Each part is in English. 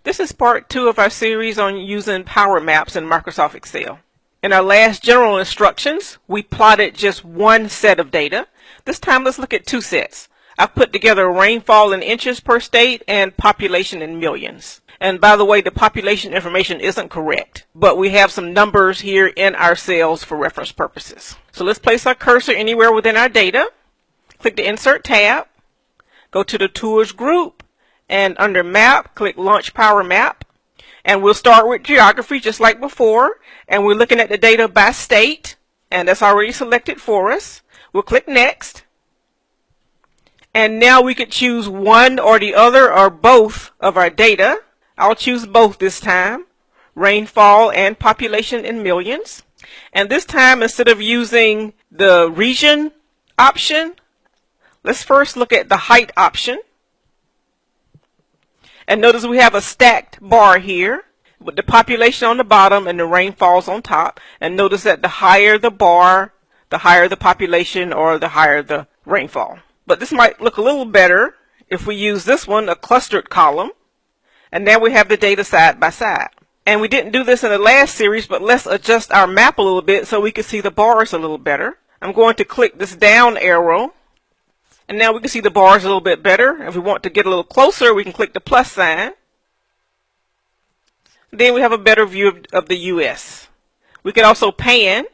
This is part 2 of our series on using power maps in Microsoft Excel. In our last general instructions, we plotted just one set of data. This time let's look at two sets. I've put together rainfall in inches per state and population in millions. And by the way, the population information isn't correct, but we have some numbers here in our cells for reference purposes. So let's place our cursor anywhere within our data. Click the Insert tab, go to the Tools group, and under Map, click Launch Power Map. And we'll start with geography just like before. And we're looking at the data by state, and that's already selected for us. We'll click Next. And now we could choose one or the other or both of our data. I'll choose both this time, rainfall and population in millions. And this time, instead of using the region option, let's first look at the height option. And notice we have a stacked bar here with the population on the bottom and the rainfalls on top. And notice that the higher the bar, the higher the population or the higher the rainfall. But this might look a little better if we use this one, a clustered column. And now we have the data side by side. And we didn't do this in the last series, but let's adjust our map a little bit so we can see the bars a little better. I'm going to click this down arrow. And now we can see the bars a little bit better. If we want to get a little closer, we can click the plus sign. Then we have a better view of the US. We can also pan.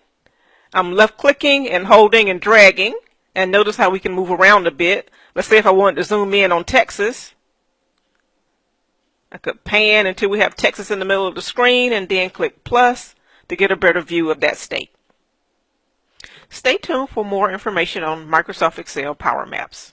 I'm left clicking and holding and dragging. And notice how we can move around a bit. Let's say if I wanted to zoom in on Texas, I could pan until we have Texas in the middle of the screen and then click plus to get a better view of that state. Stay tuned for more information on Microsoft Excel Power Maps.